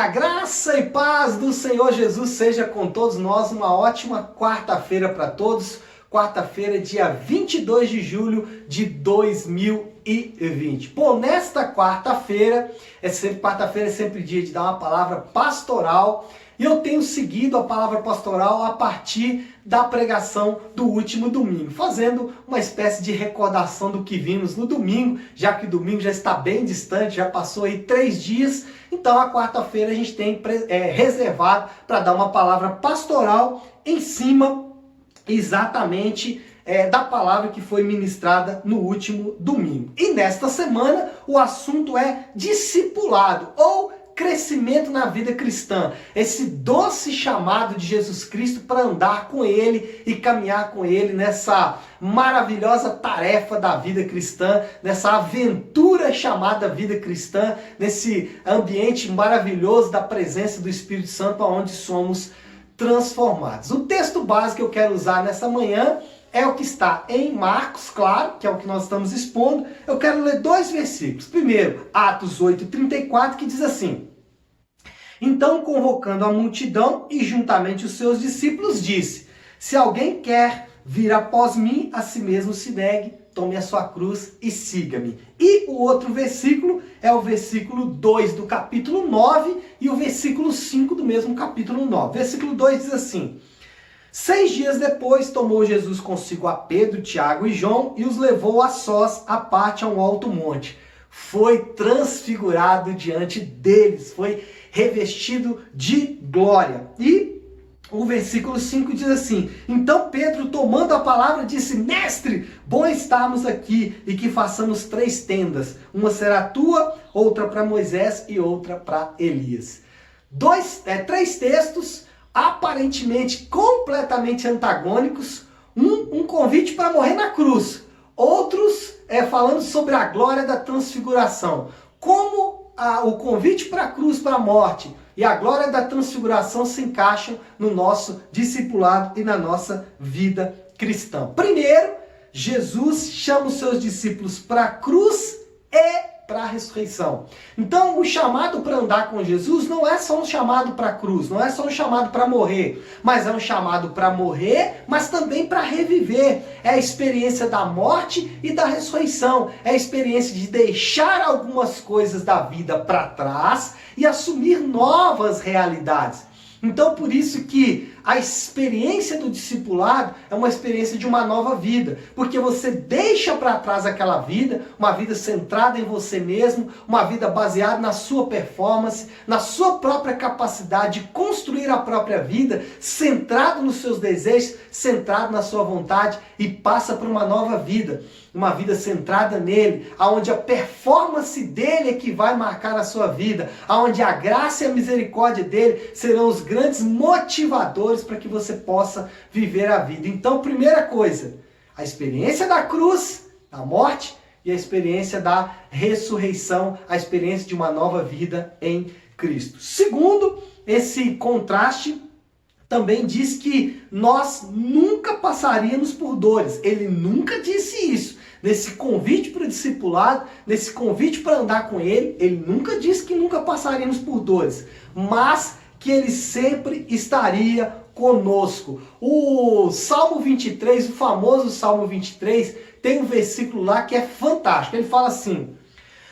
graça e paz do Senhor Jesus seja com todos nós. Uma ótima quarta-feira para todos. Quarta-feira, dia 22 de julho de 2020. Bom, nesta quarta-feira é sempre dia de dar uma palavra pastoral. E eu tenho seguido a palavra pastoral a partir da pregação do último domingo, fazendo uma espécie de recordação do que vimos no domingo, já que o domingo já está bem distante, já passou aí 3 dias. Então a quarta-feira a gente tem reservado para dar uma palavra pastoral em cima exatamente da palavra que foi ministrada no último domingo. E nesta semana o assunto é discipulado ou crescimento na vida cristã, esse doce chamado de Jesus Cristo para andar com Ele e caminhar com Ele nessa maravilhosa tarefa da vida cristã, nessa aventura chamada vida cristã, nesse ambiente maravilhoso da presença do Espírito Santo, onde somos transformados. O texto básico que eu quero usar nessa manhã é o que está em Marcos, claro, que é o que nós estamos expondo. Eu quero ler 2 versículos. Primeiro, Atos 8:34, que diz assim: então, convocando a multidão e juntamente os seus discípulos, disse: se alguém quer vir após mim, a si mesmo se negue, tome a sua cruz e siga-me. E o outro versículo é o versículo 2 do capítulo 9 e o versículo 5 do mesmo capítulo 9. Versículo 2 diz assim: 6 dias depois, tomou Jesus consigo a Pedro, Tiago e João e os levou a sós à parte a um alto monte. Foi transfigurado diante deles, foi revestido de glória. E o versículo 5 diz assim: então Pedro, tomando a palavra, disse: mestre, bom estarmos aqui e que façamos 3 tendas. Uma será tua, outra para Moisés e outra para Elias. 3 textos aparentemente completamente antagônicos. Um convite para morrer na cruz. Outros falando sobre a glória da transfiguração. Como o convite para a cruz, para a morte e a glória da transfiguração se encaixam no nosso discipulado e na nossa vida cristã. Primeiro, Jesus chama os seus discípulos para a cruz e para a ressurreição. Então, o chamado para andar com Jesus não é só um chamado para a cruz, não é só um chamado para morrer, mas é um chamado para morrer, mas também para reviver. É a experiência da morte e da ressurreição. É a experiência de deixar algumas coisas da vida para trás e assumir novas realidades. Então, por isso que a experiência do discipulado é uma experiência de uma nova vida, porque você deixa para trás aquela vida, uma vida centrada em você mesmo, uma vida baseada na sua performance, na sua própria capacidade de construir a própria vida, centrado nos seus desejos, centrado na sua vontade, e passa para uma nova vida, uma vida centrada nele, onde a performance dele é que vai marcar a sua vida, onde a graça e a misericórdia dele serão os grandes motivadores para que você possa viver a vida. Então, primeira coisa, a experiência da cruz, da morte, e a experiência da ressurreição, a experiência de uma nova vida em Cristo. Segundo, esse contraste também diz que nós nunca passaríamos por dores. Ele nunca disse isso. Nesse convite para o discipulado, nesse convite para andar com ele nunca disse que nunca passaríamos por dores, mas que ele sempre estaria conosco. O Salmo 23, o famoso Salmo 23, tem um versículo lá que é fantástico. Ele fala assim: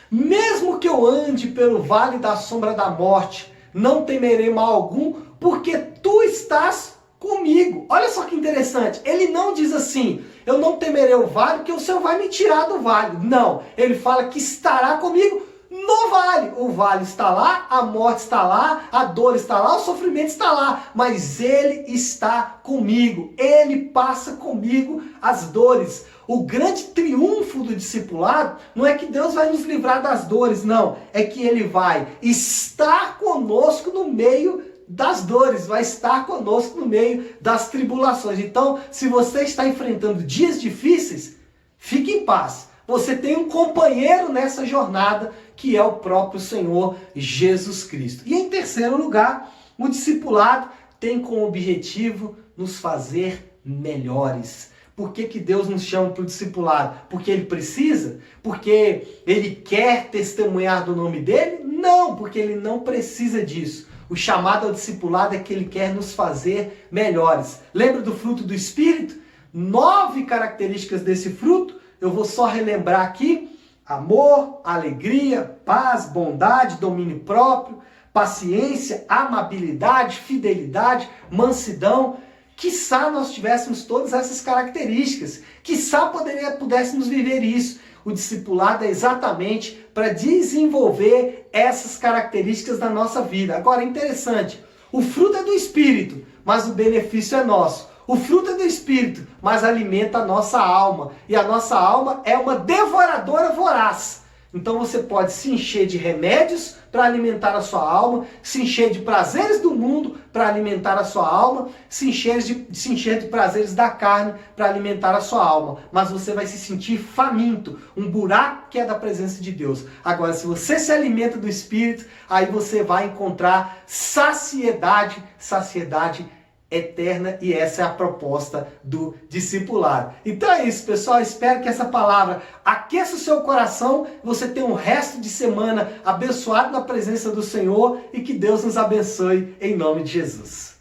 mesmo que eu ande pelo vale da sombra da morte, não temerei mal algum, porque tu estás comigo. Olha só que interessante. Ele não diz assim: eu não temerei o vale, porque o Senhor vai me tirar do vale. Não. Ele fala que estará comigo no vale. O vale está lá, a morte está lá, a dor está lá, o sofrimento está lá. Mas Ele está comigo. Ele passa comigo as dores. O grande triunfo do discipulado não é que Deus vai nos livrar das dores, não. É que Ele vai estar conosco no meio das dores, vai estar conosco no meio das tribulações. Então, se você está enfrentando dias difíceis, fique em paz. Você tem um companheiro nessa jornada, que é o próprio Senhor Jesus Cristo. E em terceiro lugar, o discipulado tem como objetivo nos fazer melhores. Por que Deus nos chama para o discipulado? Porque Ele precisa? Porque Ele quer testemunhar do nome dele? Não, porque ele não precisa disso. O chamado ao discipulado é que ele quer nos fazer melhores. Lembra do fruto do Espírito? 9 características desse fruto, eu vou só relembrar aqui: amor, alegria, paz, bondade, domínio próprio, paciência, amabilidade, fidelidade, mansidão. Quiçá nós tivéssemos todas essas características, quiçá pudéssemos viver isso. O discipulado é exatamente para desenvolver essas características na nossa vida. Agora, interessante, o fruto é do Espírito, mas o benefício é nosso. O fruto é do Espírito, mas alimenta a nossa alma. E a nossa alma é uma devoradora voraz. Então você pode se encher de remédios para alimentar a sua alma, se encher de prazeres do mundo para alimentar a sua alma, se encher de prazeres da carne para alimentar a sua alma. Mas você vai se sentir faminto, um buraco que é da presença de Deus. Agora, se você se alimenta do Espírito, aí você vai encontrar saciedade eterna, e essa é a proposta do discipulado. Então é isso, pessoal. Espero que essa palavra aqueça o seu coração, você tenha um resto de semana abençoado na presença do Senhor e que Deus nos abençoe em nome de Jesus.